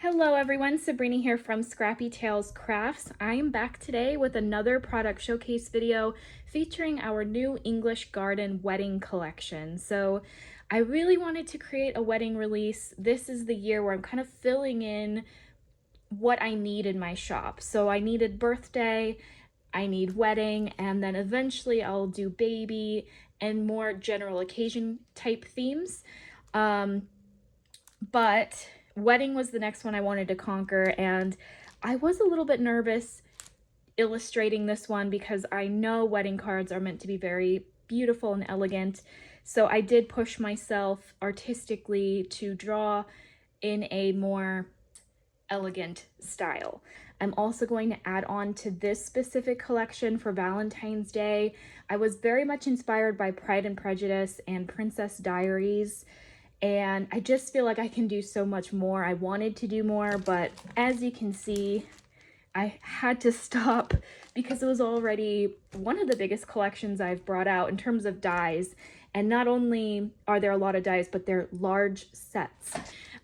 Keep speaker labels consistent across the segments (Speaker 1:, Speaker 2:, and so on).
Speaker 1: Hello everyone, Sabrina here from Scrappy Tales Crafts. I am back today with another product showcase video featuring our new English Garden wedding collection. So I really wanted to create a wedding release. This is the year where I'm kind of filling in what I need in my shop. So I needed birthday, I need wedding, and then eventually I'll do baby and more general occasion type themes. But wedding was the next one I wanted to conquer, and I was a little bit nervous illustrating this one because I know wedding cards are meant to be very beautiful and elegant. So I did push myself artistically to draw in a more elegant style. I'm also going to add on to this specific collection for Valentine's Day. I was very much inspired by Pride and Prejudice and Princess Diaries, and I just feel like I can do so much more. I wanted to do more, but as you can see, I had to stop because it was already one of the biggest collections I've brought out in terms of dies. And not only are there a lot of dies, but they're large sets.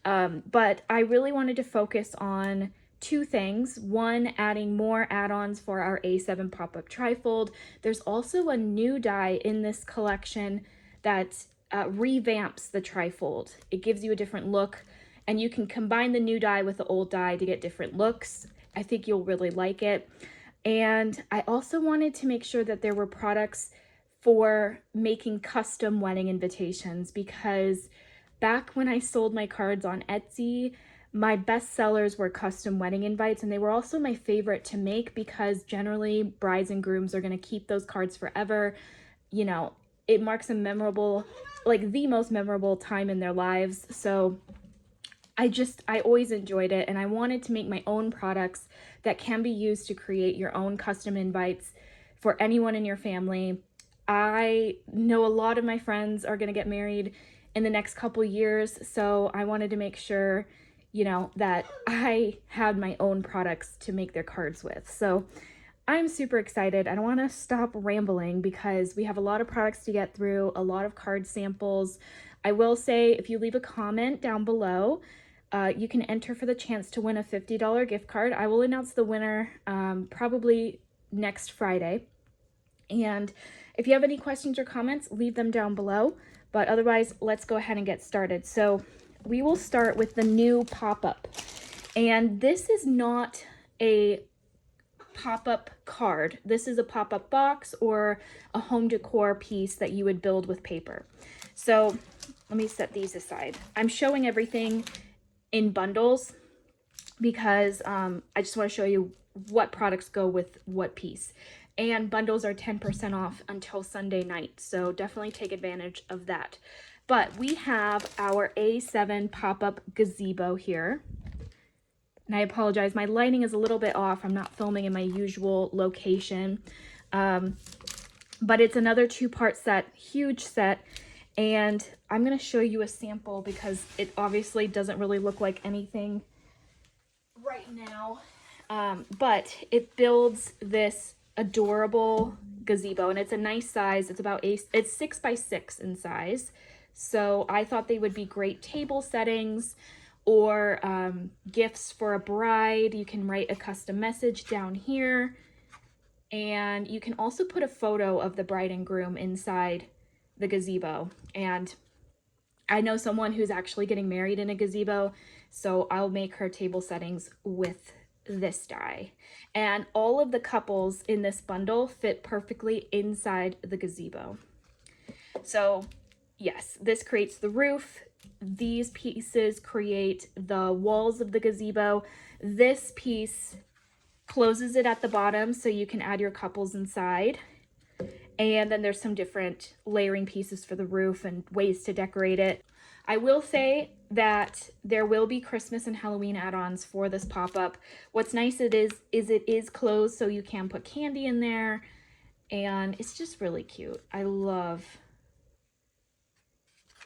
Speaker 1: But I really wanted to focus on two things. One, adding more add-ons for our A7 pop-up trifold. There's also a new die in this collection that revamps the trifold. It gives you a different look, and you can combine the new die with the old die to get different looks. I think you'll really like it. And I also wanted to make sure that there were products for making custom wedding invitations, because back when I sold my cards on Etsy, my best sellers were custom wedding invites, and they were also my favorite to make because generally brides and grooms are going to keep those cards forever. You know, it marks a memorable, like the most memorable time in their lives. So I always enjoyed it, and I wanted to make my own products that can be used to create your own custom invites for anyone in your family. I know a lot of my friends are going to get married in the next couple years, so I wanted to make sure, you know, that I had my own products to make their cards with. So I'm super excited. I don't want to stop rambling because we have a lot of products to get through, a lot of card samples. I will say, if you leave a comment down below, you can enter for the chance to win a $50 gift card. I will announce the winner probably next Friday. And if you have any questions or comments, leave them down below. But otherwise, let's go ahead and get started. So we will start with the new pop-up. And this is not a pop-up card. This is a pop-up box or a home decor piece that you would build with paper. So let me set these aside. I'm showing everything in bundles because I just want to show you what products go with what piece. And bundles are 10% off until Sunday night, so definitely take advantage of that. But we have our A7 pop-up gazebo here. And I apologize, my lighting is a little bit off. I'm not filming in my usual location. But it's another two-part set, huge set. And I'm going to show you a sample because it obviously doesn't really look like anything right now. But it builds this adorable gazebo, and it's a nice size. It's 6 by 6 in size. So I thought they would be great table settings or gifts for a bride. You can write a custom message down here, and you can also put a photo of the bride and groom inside the gazebo. And I know someone who's actually getting married in a gazebo, so I'll make her table settings with this die. And all of the couples in this bundle fit perfectly inside the gazebo. So yes, this creates the roof. These pieces create the walls of the gazebo. This piece closes it at the bottom so you can add your couples inside. And then there's some different layering pieces for the roof and ways to decorate it. I will say that there will be Christmas and Halloween add-ons for this pop-up. What's nice it is closed, so you can put candy in there, and it's just really cute. I love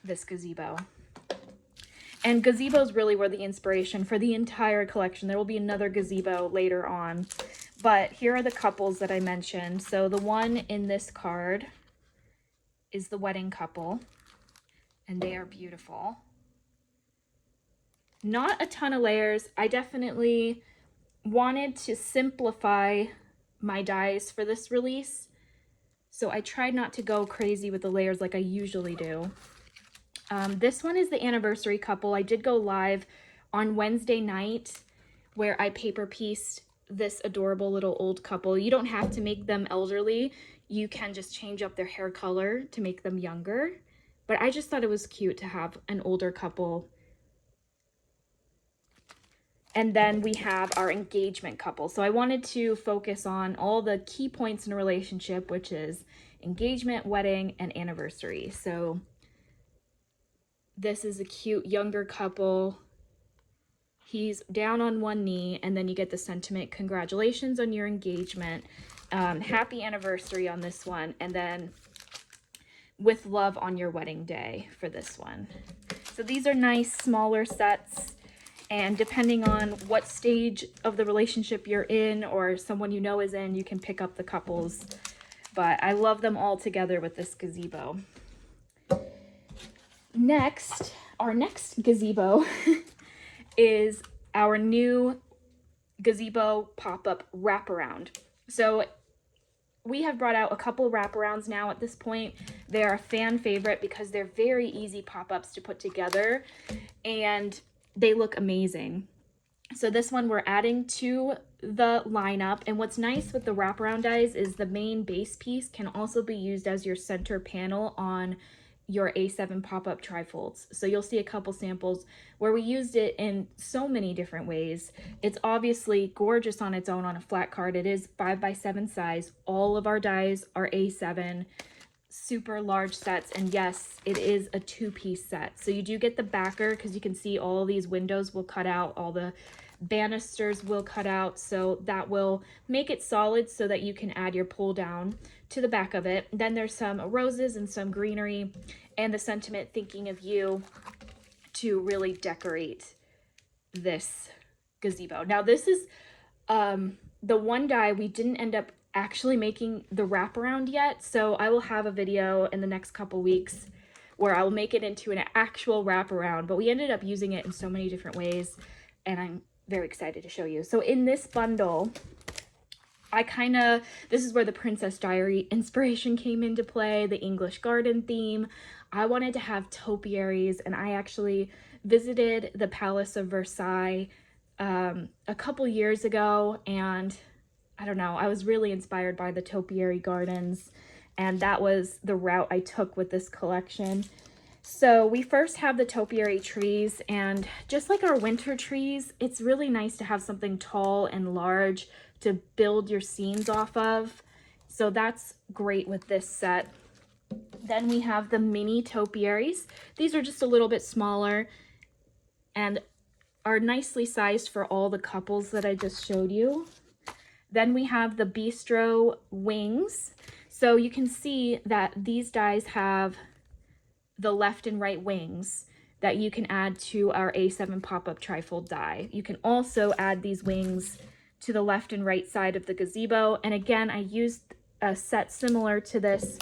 Speaker 1: this gazebo. And gazebos really were the inspiration for the entire collection. There will be another gazebo later on. But here are the couples that I mentioned. So the one in this card is the wedding couple, and they are beautiful. Not a ton of layers. I definitely wanted to simplify my dies for this release, so I tried not to go crazy with the layers like I usually do. This one is the anniversary couple. I did go live on Wednesday night where I paper pieced this adorable little old couple. You don't have to make them elderly. You can just change up their hair color to make them younger. But I just thought it was cute to have an older couple. And then we have our engagement couple. So I wanted to focus on all the key points in a relationship, which is engagement, wedding, and anniversary. So this is a cute younger couple. He's down on one knee, and then you get the sentiment, congratulations on your engagement, happy anniversary on this one, and then with love on your wedding day for this one. So these are nice smaller sets, and depending on what stage of the relationship you're in or someone you know is in, you can pick up the couples. But I love them all together with this gazebo. Next, our next gazebo is our new Gazebo pop-up wraparound. So we have brought out a couple wraparounds now at this point. They are a fan favorite because they're very easy pop-ups to put together and they look amazing. So this one we're adding to the lineup, and what's nice with the wraparound dies is the main base piece can also be used as your center panel on your A7 pop-up trifolds. So you'll see a couple samples where we used it in so many different ways. It's obviously gorgeous on its own on a flat card. It is 5x7 size. All of our dies are A7, super large sets, and yes, it is a two-piece set. So you do get the backer because you can see all these windows will cut out, all the banisters will cut out, so that will make it solid so that you can add your pull down to the back of it. Then there's some roses and some greenery and the sentiment thinking of you to really decorate this gazebo. Now this is the one die we didn't end up actually making the wraparound yet, so I will have a video in the next couple weeks where I will make it into an actual wraparound, but we ended up using it in so many different ways and I'm very excited to show you. So in this bundle, this is where the Princess Diary inspiration came into play, the English garden theme. I wanted to have topiaries, and I actually visited the Palace of Versailles a couple years ago, and I don't know, I was really inspired by the topiary gardens, and that was the route I took with this collection. So we first have the topiary trees, and just like our winter trees, it's really nice to have something tall and large to build your scenes off of. So that's great with this set. Then we have the mini topiaries. These are just a little bit smaller and are nicely sized for all the couples that I just showed you. Then we have the bistro wings. So you can see that these dies have the left and right wings that you can add to our A7 pop-up trifold die. You can also add these wings to the left and right side of the gazebo. And again, I used a set similar to this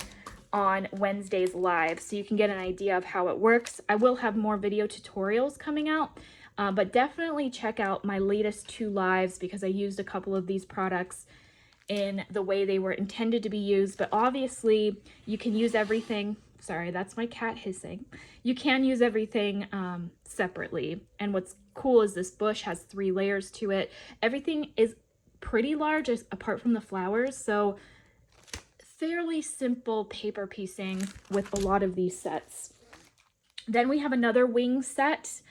Speaker 1: on Wednesday's live, so you can get an idea of how it works. I will have more video tutorials coming out, but definitely check out my latest 2 lives because I used a couple of these products in the way they were intended to be used. But obviously you can use everything. Sorry, that's my cat hissing. You can use everything separately. And what's cool is this bush has 3 layers to it. Everything is pretty large apart from the flowers. So fairly simple paper piecing with a lot of these sets. Then we have another wing set.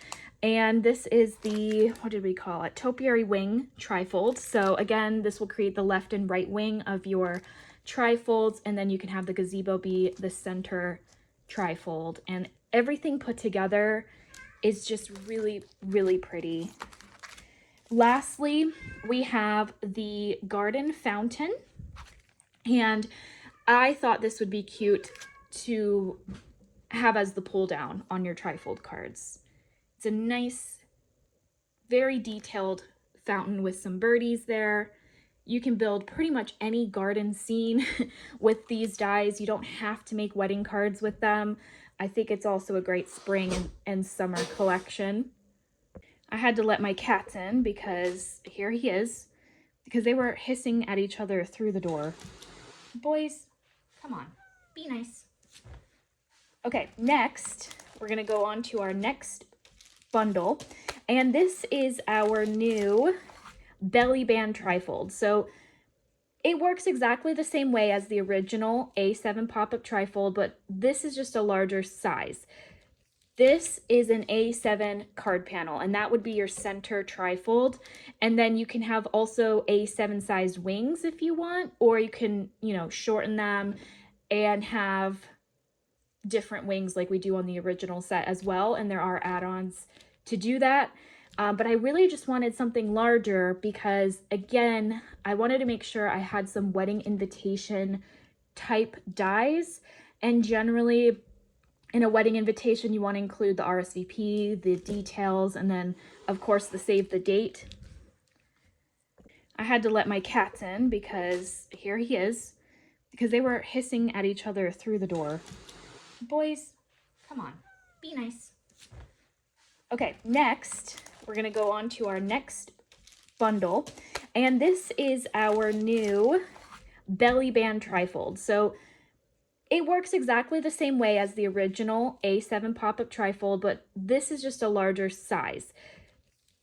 Speaker 1: And this is the, what did we call it? Topiary wing trifold. So again, this will create the left and right wing of your trifolds, and then you can have the gazebo be the center trifold, and everything put together is just really, really pretty. Lastly, we have the garden fountain, and I thought this would be cute to have as the pull down on your trifold cards. It's a nice, very detailed fountain with some birdies there. You can build pretty much any garden scene with these dies. You don't have to make wedding cards with them. I think it's also a great spring and summer collection. I had to let my cats in because here he is, because they were hissing at each other through the door. Boys, come on, be nice. Okay, next, we're gonna go on to our next bundle, and this is our new belly band trifold. So it works exactly the same way as the original A7 pop-up trifold, but this is just a larger size. This is an A7 card panel, and that would be your center trifold. And then you can have also A7 sized wings if you want, or you can, shorten them and have different wings like we do on the original set as well. And there are add-ons to do that. But I really just wanted something larger because, again, I wanted to make sure I had some wedding invitation type dies. And generally, in a wedding invitation, you want to include the RSVP, the details, and then, of course, the save the date. I had to let my cats in because here he is, because they were hissing at each other through the door. Boys, come on, be nice. Okay, next, we're going to go on to our next bundle, and this is our new belly band trifold. So it works exactly the same way as the original A7 pop-up trifold, but this is just a larger size.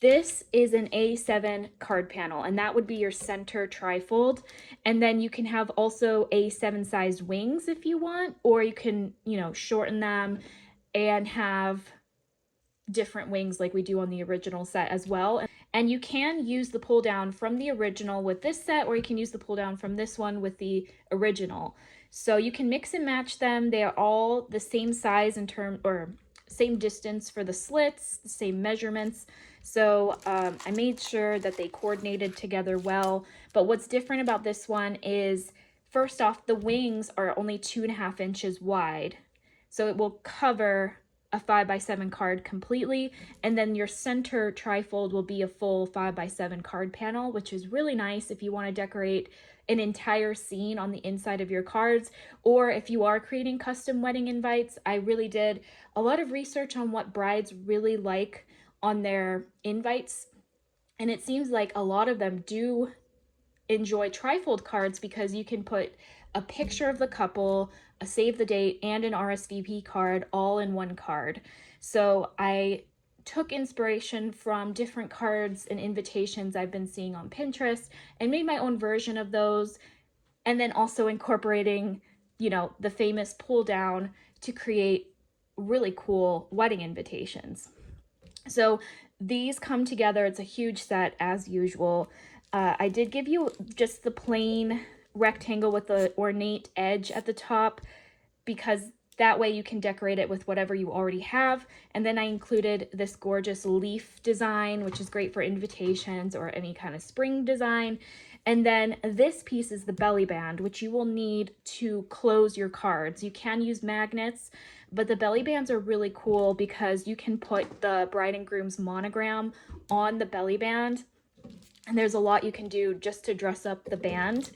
Speaker 1: This is an A7 card panel, and that would be your center trifold. And then you can have also A7 sized wings if you want, or you can, shorten them and have different wings like we do on the original set as well. And you can use the pull down from the original with this set, or you can use the pull down from this one with the original. So you can mix and match them. They are all the same size or same distance for the slits, the same measurements. So I made sure that they coordinated together well. But what's different about this one is, first off, the wings are only 2.5 inches wide. So it will cover a 5x7 card completely. And then your center trifold will be a full 5x7 card panel, which is really nice if you want to decorate an entire scene on the inside of your cards, or if you are creating custom wedding invites. I really did a lot of research on what brides really like on their invites, and it seems like a lot of them do enjoy trifold cards because you can put a picture of the couple, a save the date, and an RSVP card all in one card. So I took inspiration from different cards and invitations I've been seeing on Pinterest and made my own version of those, and then also incorporating, the famous pull down to create really cool wedding invitations. So these come together. It's a huge set as usual. I did give you just the plain rectangle with the ornate edge at the top because that way you can decorate it with whatever you already have. And then I included this gorgeous leaf design, which is great for invitations or any kind of spring design. And then this piece is the belly band, which you will need to close your cards. You can use magnets, but the belly bands are really cool because you can put the bride and groom's monogram on the belly band. And there's a lot you can do just to dress up the band,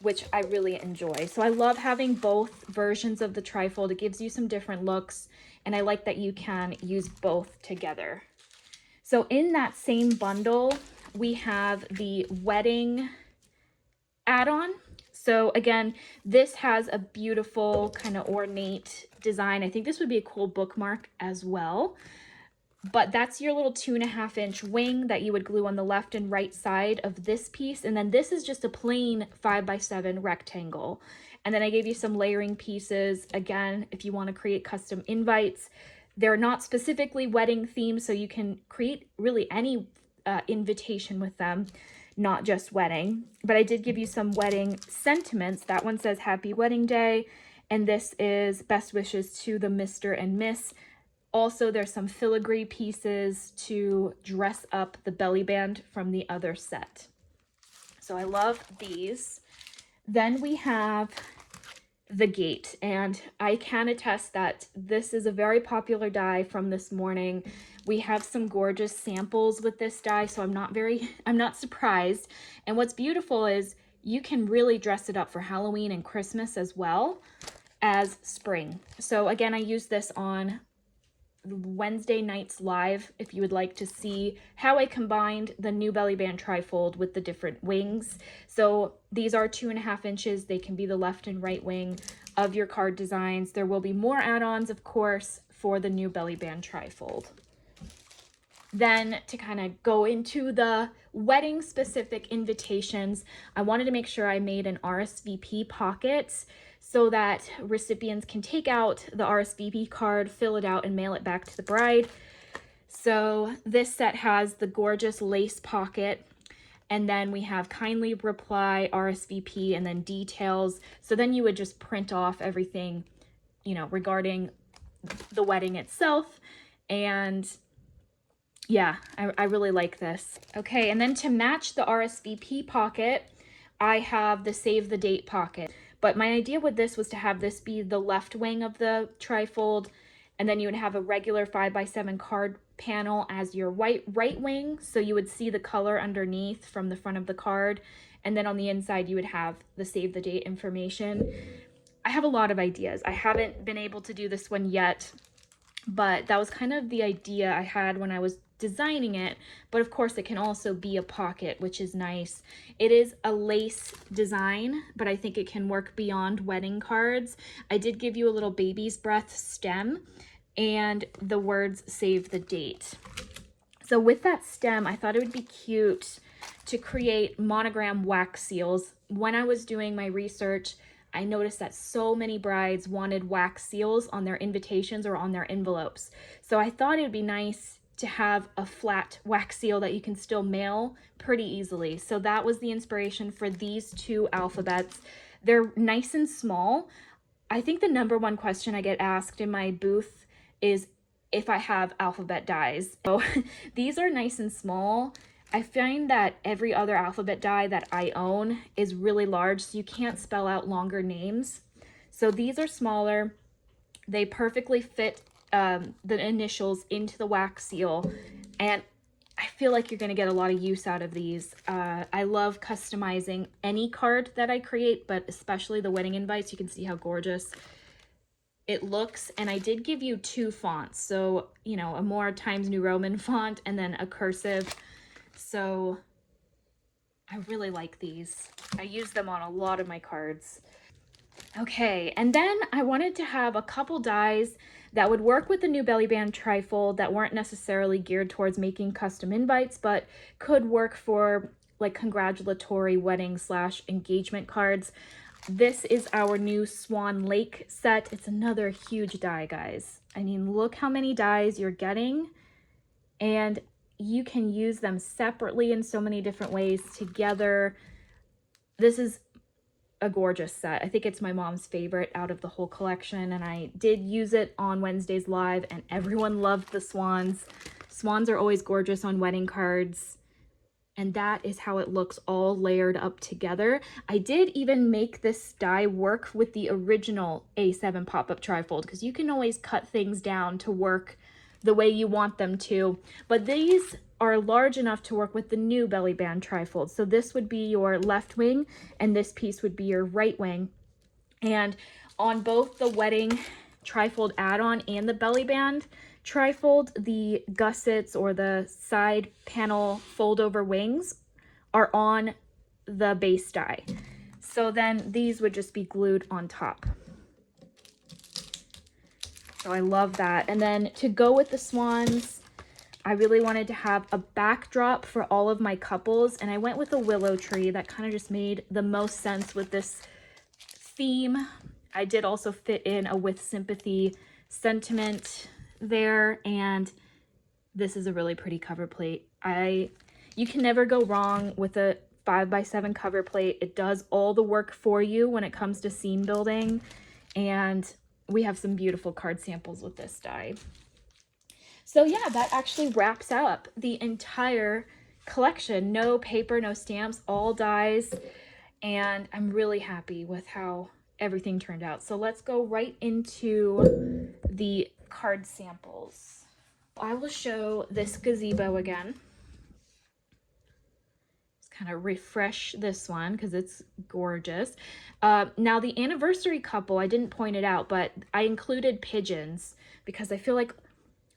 Speaker 1: which I really enjoy. So I love having both versions of the trifold. It gives you some different looks, and I like that you can use both together. So in that same bundle, we have the wedding add-on. So again, this has a beautiful kind of ornate design. I think this would be a cool bookmark as well. But that's your little 2.5 inch wing that you would glue on the left and right side of this piece. And then this is just a plain 5x7 rectangle. And then I gave you some layering pieces. Again, if you want to create custom invites, they're not specifically wedding themed, so you can create really any invitation with them, not just wedding. But I did give you some wedding sentiments. That one says happy wedding day. And this is best wishes to the Mr. and Miss. Also, there's some filigree pieces to dress up the belly band from the other set. So I love these. Then we have the gate, and I can attest that this is a very popular die from this morning. We have some gorgeous samples with this die, so I'm not surprised. And what's beautiful is you can really dress it up for Halloween and Christmas as well as spring. So again, I use this on Wednesday night's live if you would like to see how I combined the new belly band trifold with the different wings. So these are 2.5 inches. They can be the left and right wing of your card designs. There will be more add-ons, of course, for the new belly band trifold. Then to kind of go into the wedding specific invitations, I wanted to make sure I made an RSVP pocket so that recipients can take out the RSVP card, fill it out, and mail it back to the bride. So this set has the gorgeous lace pocket, and then we have kindly reply, RSVP, and then details. So then you would just print off everything, you know, regarding the wedding itself. And yeah, I really like this. Okay, and then to match the RSVP pocket, I have the save the date pocket. But my idea with this was to have this be the left wing of the trifold, and then you would have a regular 5x7 card panel as your right wing, so you would see the color underneath from the front of the card, and then on the inside you would have the save the date information. I have a lot of ideas. I haven't been able to do this one yet, but that was kind of the idea I had when I was designing it. But of course it can also be a pocket, which is nice. It is a lace design, but I think it can work beyond wedding cards. I did give you a little baby's breath stem and the words save the date. So with that stem, I thought it would be cute to create monogram wax seals. When I was doing my research, I noticed that so many brides wanted wax seals on their invitations or on their envelopes. So I thought it would be nice to have a flat wax seal that you can still mail pretty easily. So that was the inspiration for these two alphabets. They're nice and small. I think the number one question I get asked in my booth is if I have alphabet dies. So these are nice and small. I find that every other alphabet die that I own is really large, so you can't spell out longer names. So these are smaller. They perfectly fit the initials into the wax seal, and I feel like you're going to get a lot of use out of these. I love customizing any card that I create, but especially the wedding invites. You can see how gorgeous it looks. And I did give you two fonts, so you know, a more Times New Roman font and then a cursive. So I really like these. I use them on a lot of my cards. Okay, and then I wanted to have a couple dies that would work with the new belly band trifold that weren't necessarily geared towards making custom invites, but could work for like congratulatory wedding / engagement cards. This is our new Swan Lake set. It's another huge die, guys. I mean, look how many dies you're getting, and you can use them separately in so many different ways together. This is a gorgeous set. I think it's my mom's favorite out of the whole collection, and I did use it on Wednesday's live and everyone loved the swans. Swans are always gorgeous on wedding cards, and that is how it looks all layered up together. I did even make this die work with the original A7 pop-up trifold, because you can always cut things down to work the way you want them to, but these are large enough to work with the new belly band trifold. So this would be your left wing and this piece would be your right wing. And on both the wedding trifold add-on and the belly band trifold, the gussets or the side panel fold over wings are on the base die. So then these would just be glued on top. So I love that. And then to go with the swans, I really wanted to have a backdrop for all of my couples, and I went with a willow tree. That kind of just made the most sense with this theme. I did also fit in a with sympathy sentiment there, and this is a really pretty cover plate. You can never go wrong with a 5x7 cover plate. It does all the work for you when it comes to scene building, and we have some beautiful card samples with this die. So yeah, that actually wraps up the entire collection. No paper, no stamps, all dies, and I'm really happy with how everything turned out. So let's go right into the card samples. I will show this gazebo again. Just kind of refresh this one because it's gorgeous. Now the anniversary couple, I didn't point it out, but I included pigeons because I feel like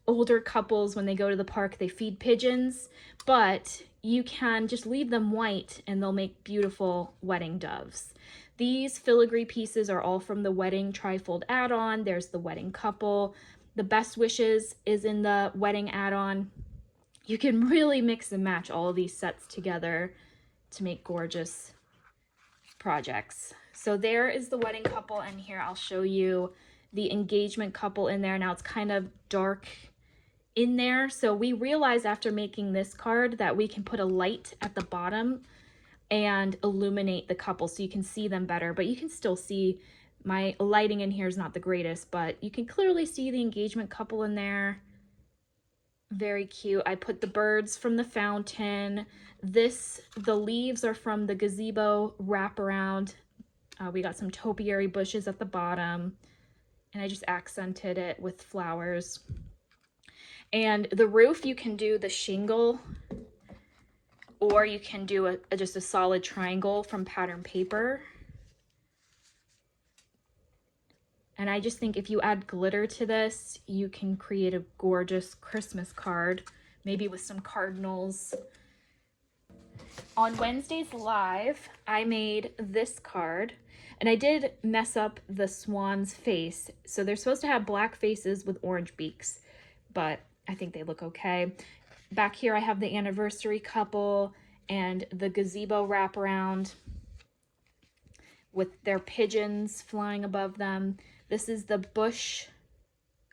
Speaker 1: older couples, when they go to the park, they feed pigeons, but you can just leave them white and they'll make beautiful wedding doves. These filigree pieces are all from the Wedding Trifold add-on. There's the wedding couple. The Best Wishes is in the wedding add-on. You can really mix and match all of these sets together to make gorgeous projects. So there is the wedding couple, and here I'll show you the engagement couple in there. Now it's kind of dark in there, so we realized after making this card that we can put a light at the bottom and illuminate the couple so you can see them better, but you can still see. My lighting in here is not the greatest, but you can clearly see the engagement couple in there. Very cute. I put the birds from the fountain. The leaves are from the Gazebo Wraparound. We got some topiary bushes at the bottom, and I just accented it with flowers. And the roof, you can do the shingle, or you can do just a solid triangle from pattern paper. And I just think if you add glitter to this, you can create a gorgeous Christmas card, maybe with some cardinals. On Wednesday's live, I made this card, and I did mess up the swan's face. So they're supposed to have black faces with orange beaks, but I think they look okay. Back here I have the anniversary couple and the gazebo wraparound with their pigeons flying above them. This is the bush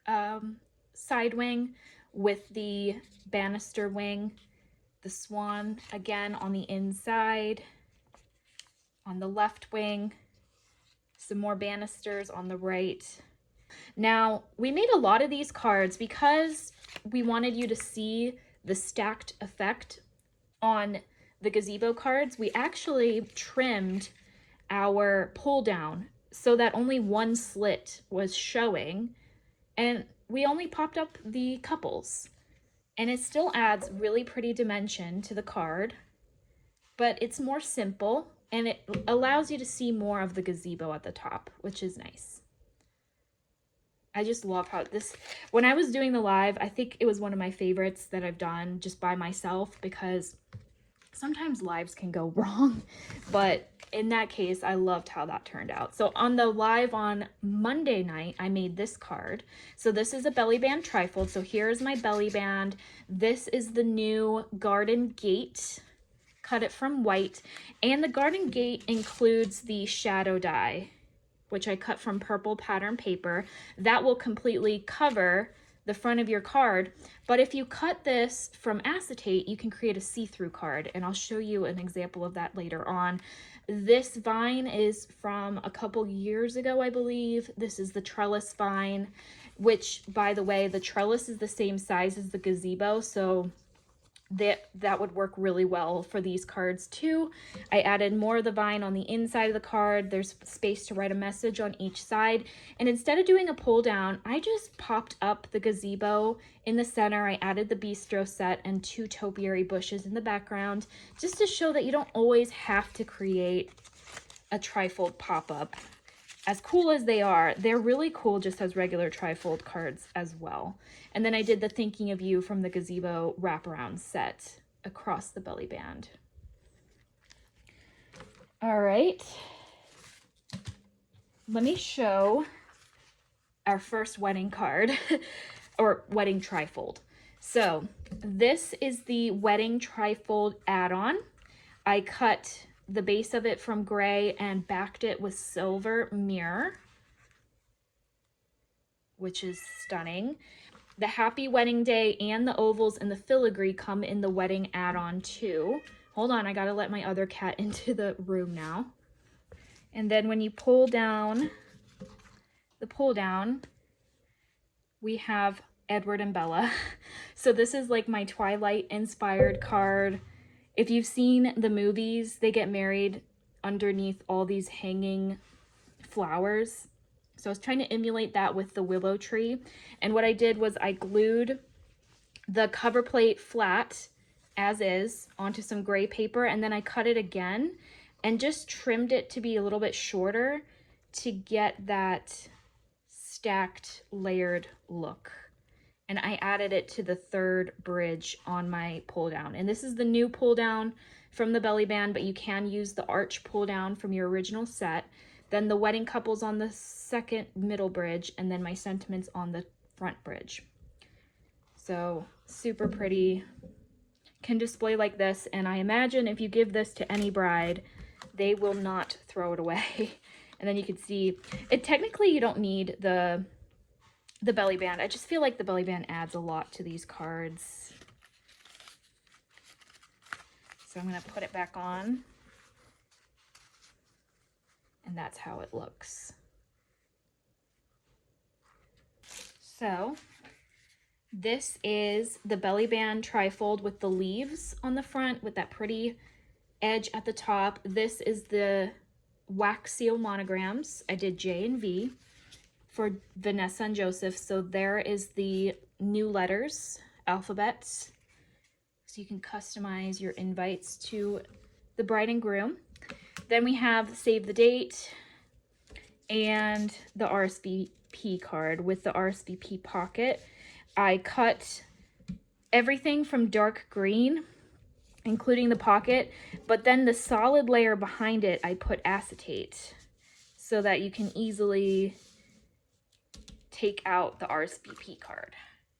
Speaker 1: side wing with the banister wing. The swan again on the inside. On the left wing, some more banisters on the right. Now, we made a lot of these cards because we wanted you to see the stacked effect on the gazebo cards. We actually trimmed our pull down so that only one slit was showing, and we only popped up the couples. And it still adds really pretty dimension to the card, but it's more simple and it allows you to see more of the gazebo at the top, which is nice. I just love how this, when I was doing the live, I think it was one of my favorites that I've done just by myself, because sometimes lives can go wrong, but in that case, I loved how that turned out. So on the live on Monday night, I made this card. So this is a belly band trifold. So here's my belly band. This is the new garden gate. Cut it from white. And the garden gate includes the shadow die, which I cut from purple pattern paper. That will completely cover the front of your card. But if you cut this from acetate, you can create a see-through card, and I'll show you an example of that later on. This vine is from a couple years ago, I believe. This is the trellis vine, which, by the way, the trellis is the same size as the gazebo, so that would work really well for these cards too. I added more of the vine on the inside of the card. There's space to write a message on each side. And instead of doing a pull down, I just popped up the gazebo in the center. I added the bistro set and 2 topiary bushes in the background, just to show that you don't always have to create a trifold pop-up. As cool as they are, they're really cool just as regular trifold cards as well. And then I did the Thinking of You from the Gazebo Wraparound set across the belly band. All right, let me show our first wedding card, or wedding trifold. So this is the Wedding Trifold add-on. I cut the base of it from gray and backed it with silver mirror, which is stunning. The Happy Wedding Day and the ovals and the filigree come in the wedding add-on too. Hold on, I gotta let my other cat into the room now. And then when you pull down the pull down, we have Edward and Bella. So this is like my Twilight inspired card. If you've seen the movies, they get married underneath all these hanging flowers. So I was trying to emulate that with the willow tree. And what I did was I glued the cover plate flat as is onto some gray paper, and then I cut it again and just trimmed it to be a little bit shorter to get that stacked layered look. and I added it to the third bridge on my pull down. And this is the new pull down from the belly band, but you can use the arch pull down from your original set. Then the wedding couples on the second middle bridge, and then my sentiments on the front bridge. So super pretty. Can display like this, and I imagine if you give this to any bride, they will not throw it away. And then you can see it. Technically, you don't need the belly band. I just feel like the belly band adds a lot to these cards. So I'm going to put it back on. And that's how it looks. So this is the belly band trifold with the leaves on the front with that pretty edge at the top. This is the wax seal monograms. I did J and V for Vanessa and Joseph. So there is the new letters, alphabets. So you can customize your invites to the bride and groom. Then we have save the date and the RSVP card with the RSVP pocket. I cut everything from dark green, including the pocket, but then the solid layer behind it, I put acetate so that you can easily take out the RSVP card.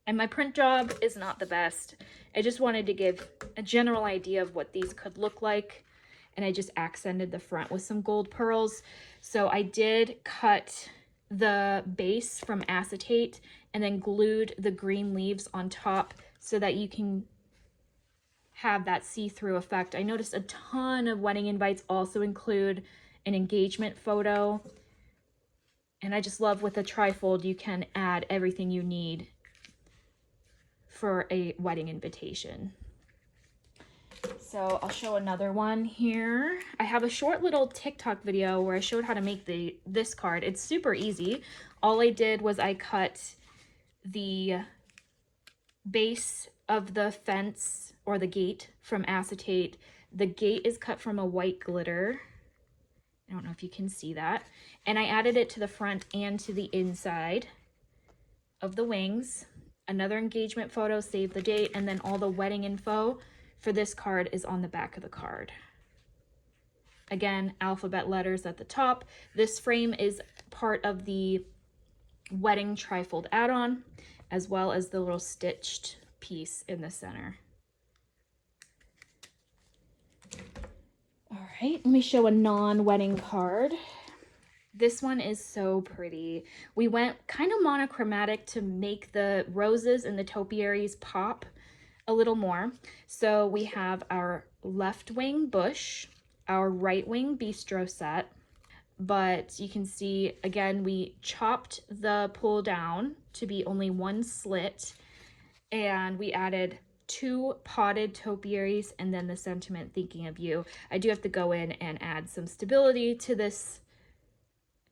Speaker 1: And my print job is not the best. I just wanted to give a general idea of what these could look like. And I just accented the front with some gold pearls. So I did cut the base from acetate and then glued the green leaves on top so that you can have that see-through effect. I noticed a ton of wedding invites also include an engagement photo. And I just love with a trifold, you can add everything you need for a wedding invitation. So I'll show another one here. I have a short little TikTok video where I showed how to make this card. It's super easy. All I did was I cut the base of the fence or the gate from acetate. The gate is cut from a white glitter. I don't know if you can see that. And I added it to the front and to the inside of the wings. Another engagement photo, save the date, and then all the wedding info for this card is on the back of the card. Again, alphabet letters at the top. This frame is part of the wedding trifold add-on, as well as the little stitched piece in the center. All right, let me show a non-wedding card. This one is so pretty. We went kind of monochromatic to make the roses and the topiaries pop a little more. So we have our left wing bush, our right wing bistro set, but you can see again we chopped the pull down to be only one slit, and we added 2 potted topiaries and then the sentiment thinking of you. I do have to go in and add some stability to this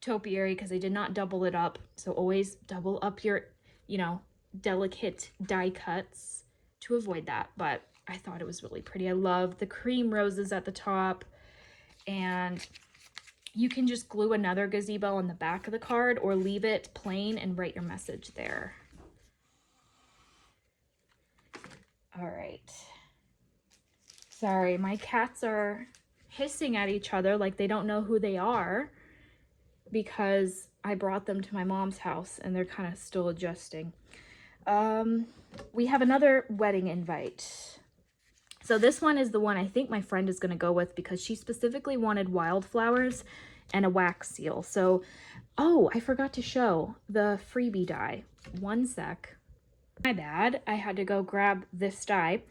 Speaker 1: topiary because I did not double it up. So always double up your, delicate die cuts to avoid that. But I thought it was really pretty. I love the cream roses at the top, and you can just glue another gazebo on the back of the card or leave it plain and write your message there. All right. Sorry, my cats are hissing at each other like they don't know who they are because I brought them to my mom's house and they're kind of still adjusting. We have another wedding invite. So this one is the one I think my friend is going to go with because she specifically wanted wildflowers and a wax seal. So, oh, I forgot to show the freebie die. One sec. My bad. I had to go grab this die.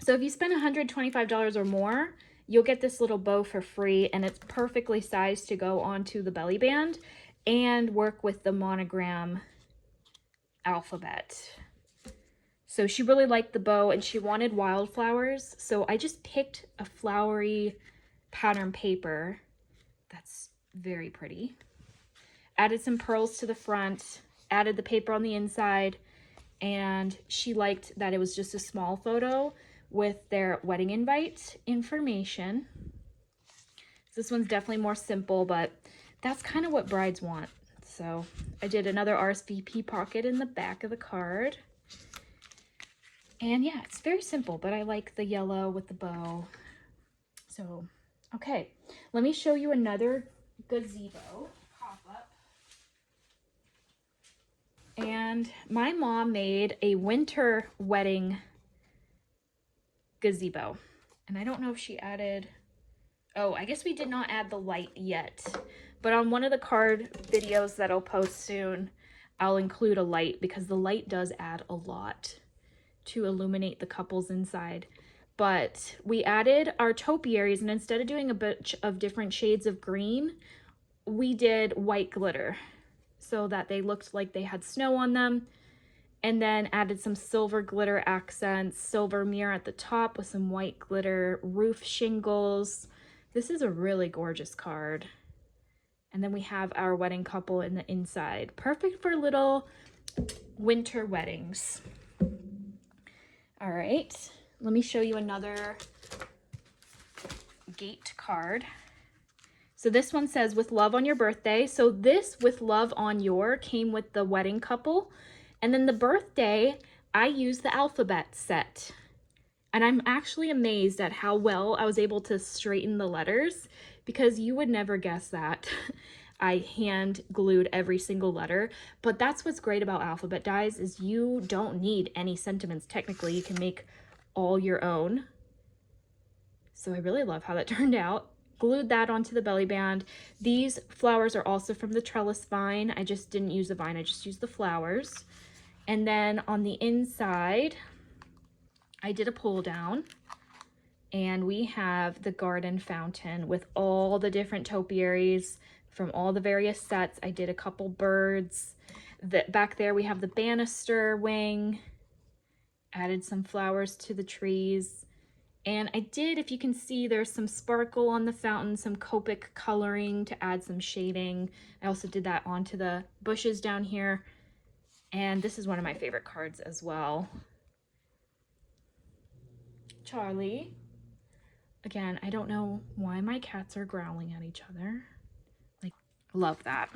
Speaker 1: So if you spend $125 or more, you'll get this little bow for free, and it's perfectly sized to go onto the belly band and work with the monogram alphabet. So she really liked the bow and she wanted wildflowers. So I just picked a flowery pattern paper. That's very pretty. Added some pearls to the front, added the paper on the inside, and she liked that it was just a small photo with their wedding invite information. This one's definitely more simple, but that's kind of what brides want. So I did another RSVP pocket in the back of the card. And yeah, it's very simple, but I like the yellow with the bow. So, okay, let me show you another gazebo pop-up. And my mom made a winter wedding gazebo. And I don't know if she added, oh, I guess we did not add the light yet. But on one of the card videos that I'll post soon, I'll include a light because the light does add a lot to illuminate the couples inside. But we added our topiaries, and instead of doing a bunch of different shades of green, we did white glitter so that they looked like they had snow on them, and then added some silver glitter accents, silver mirror at the top with some white glitter, roof shingles. This is a really gorgeous card. And then we have our wedding couple in the inside. Perfect for little winter weddings. All right, let me show you another gate card. So this one says, with love on your birthday. So this with love on your came with the wedding couple. And then the birthday, I used the alphabet set. And I'm actually amazed at how well I was able to straighten the letters, because you would never guess that. I hand glued every single letter, but that's what's great about alphabet dies is you don't need any sentiments. Technically, you can make all your own. So I really love how that turned out. Glued that onto the belly band. These flowers are also from the trellis vine. I just didn't use the vine, I just used the flowers. And then on the inside, I did a pull down, and we have the garden fountain with all the different topiaries from all the various sets. I did a couple birds. Back there we have the banister wing, added some flowers to the trees. And I did, if you can see, there's some sparkle on the fountain, some Copic coloring to add some shading. I also did that onto the bushes down here. And this is one of my favorite cards as well. Charlie. Again, I don't know why my cats are growling at each other. Like, love that.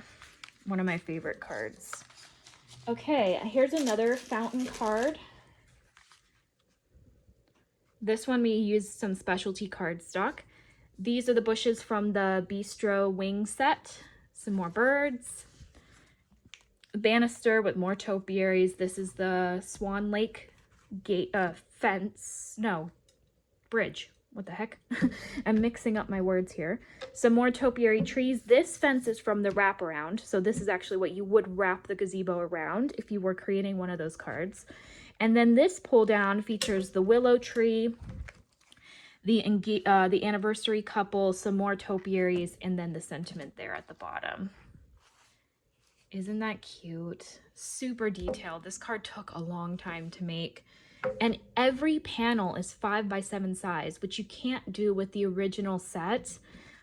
Speaker 1: One of my favorite cards. Okay, here's another fountain card. This one we used some specialty cardstock. These are the bushes from the Bistro wing set. Some more birds. Banister with more topiaries. This is the Swan Lake gate bridge. What the heck? I'm mixing up my words here. Some more topiary trees. This fence is from the Wraparound. So this is actually what you would wrap the gazebo around if you were creating one of those cards. And then this pull down features the willow tree, the anniversary couple, some more topiaries, and then the sentiment there at the bottom. Isn't that cute? Super detailed. This card took a long time to make. And every panel is 5x7 size, which you can't do with the original set.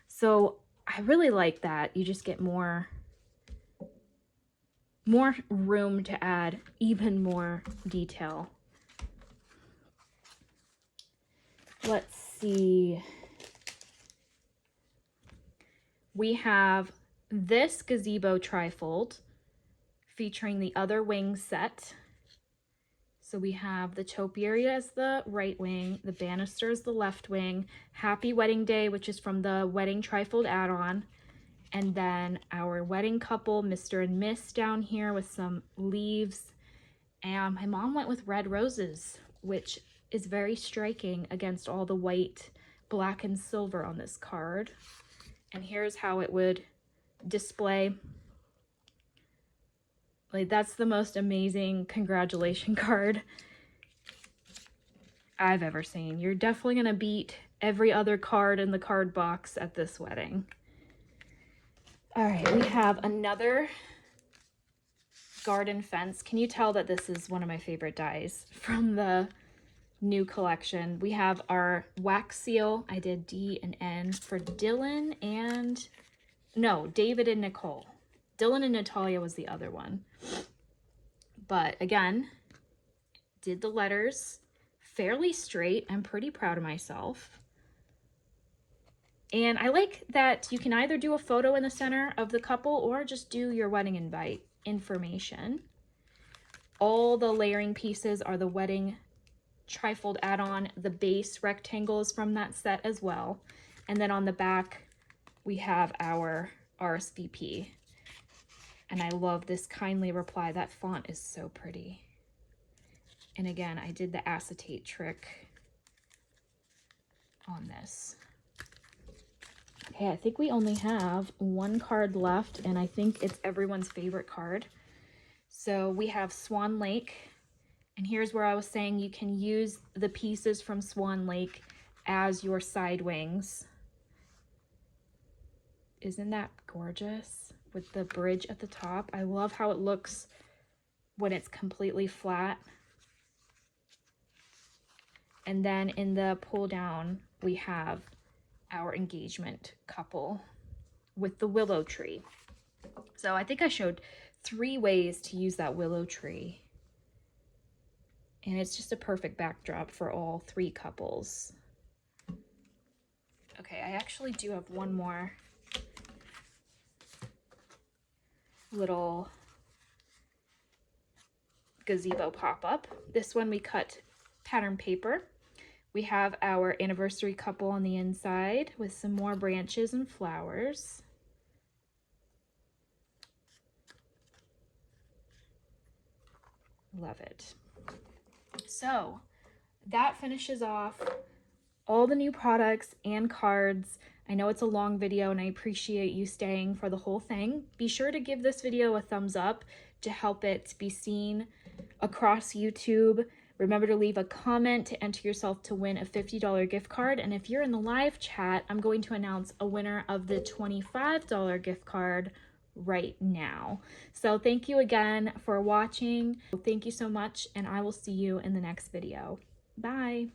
Speaker 1: So I really like that. You just get more room to add even more detail. Let's see. We have this Gazebo Trifold featuring the other wing set. So we have the topiary as the right wing, the banister as the left wing, Happy Wedding Day, which is from the Wedding Trifold add-on, and then our wedding couple, Mr. and Miss, down here with some leaves. And my mom went with red roses, which is very striking against all the white, black, and silver on this card. And here's how it would display. Like, that's the most amazing congratulation card I've ever seen. You're definitely gonna beat every other card in the card box at this wedding. All right, we have another garden fence. Can you tell that this is one of my favorite dies from the new collection? We have our wax seal. I did D and N for Dylan and, no, David and Nicole. Dylan and Natalia was the other one. But again, did the letters fairly straight. I'm pretty proud of myself. And I like that you can either do a photo in the center of the couple or just do your wedding invite information. All the layering pieces are the wedding Trifold add-on. The base rectangle is from that set as well. And then on the back, we have our RSVP. And I love this kindly reply. That font is so pretty. And again, I did the acetate trick on this. Okay, I think we only have one card left, and I think it's everyone's favorite card. So we have Swan Lake, and here's where I was saying you can use the pieces from Swan Lake as your side wings. Isn't that gorgeous? With the bridge at the top. I love how it looks when it's completely flat. And then in the pull down, we have our engagement couple with the willow tree. So I think I showed 3 ways to use that willow tree. And it's just a perfect backdrop for all 3 couples. Okay, I actually do have one more little gazebo pop-up. This one we cut pattern paper. We have our anniversary couple on the inside with some more branches and flowers. Love it. So that finishes off all the new products and cards. I know it's a long video and I appreciate you staying for the whole thing. Be sure to give this video a thumbs up to help it be seen across YouTube. Remember to leave a comment to enter yourself to win a $50 gift card. And if you're in the live chat, I'm going to announce a winner of the $25 gift card right now. So thank you again for watching. Thank you so much, and I will see you in the next video. Bye.